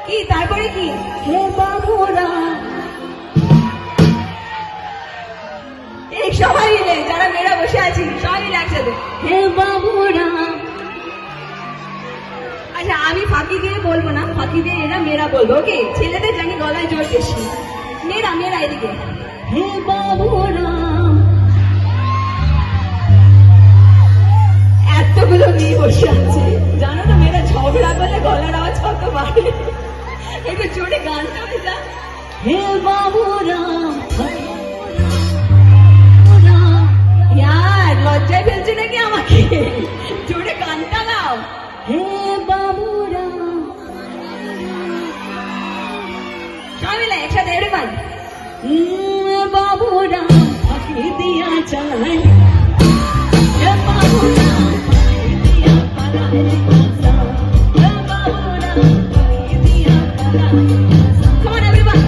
কি তারপরে কি? হে বাবুরা, এই সবাই মিলে যারা মেয়েরা বসে আছি সবাই মিলে একসাথে হে বাবুরা। আচ্ছা আমি ফাঁকি দিয়ে বলবো না, ফাঁকি দিয়ে এরা মেয়েরা বলবো। ওকে, ছেলেদের জানি গলায় জোর বেশি, মেয়েরা মেয়েরা এদিকে হে বাবুরা। এতগুলো মেয়ে বসে আছে, জানো তো মেয়েরা ঝগড়া করলে গলার আওয়াজ কত বাড়ে। একটু জোরে গানটা হয়ে হে বাবুরা। ইয়ার লজ্জায় ফেলছে নাকি আমাকে? জোরে গানটা গাও হে বাবুরা। সবাই মিলে একসাথে এরকম বাবুরা ফাঁকি দিয়া চালাই, হে বাবুরা ফাঁকি দিয়া পালাই, হে বাবুরা ফাঁকি দিয়া পালাই। Come on everyone.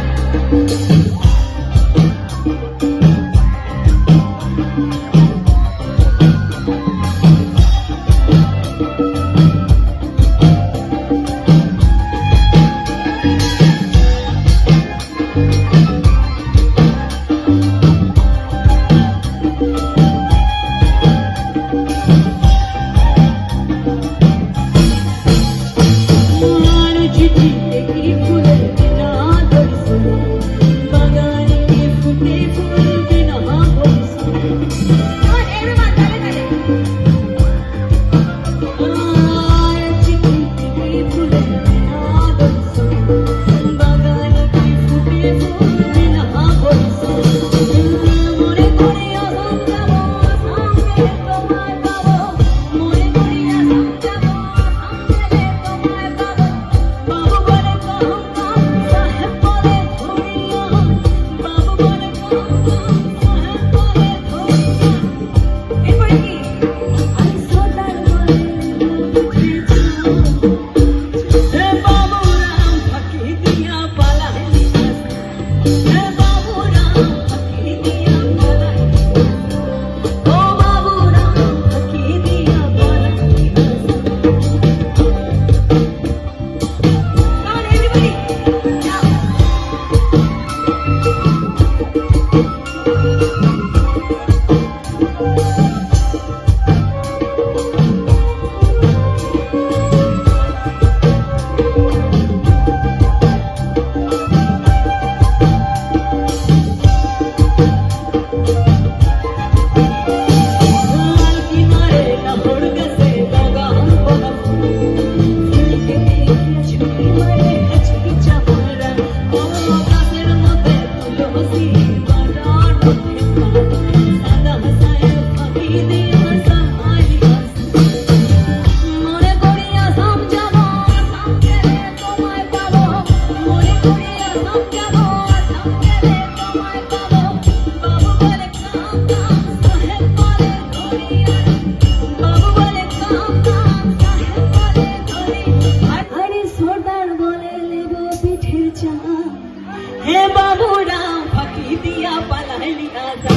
हे बाबूरा फाकी दिया पलाई लिया जा,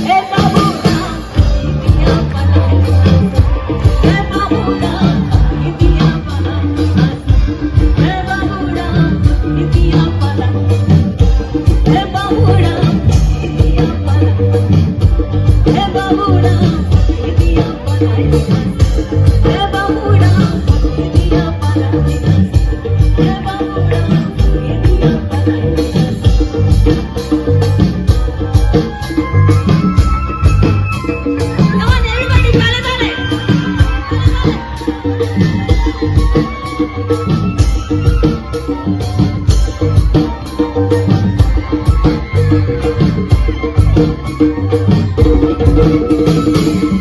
हे बाबूरा फाकी दिया पलाई लिया जा, हे बाबूरा फाकी दिया पलाई लिया जा, हे बाबूरा फाकी दिया पलाई, हे बाबूरा फाकी दिया पलाई, हे बाबूरा फाकी दिया पलाई लिया जा, हे बाबूरा फाकी दिया पलाई लिया जा, हे बाबूरा फाकी दिया पलाई लिया जा। Thank you.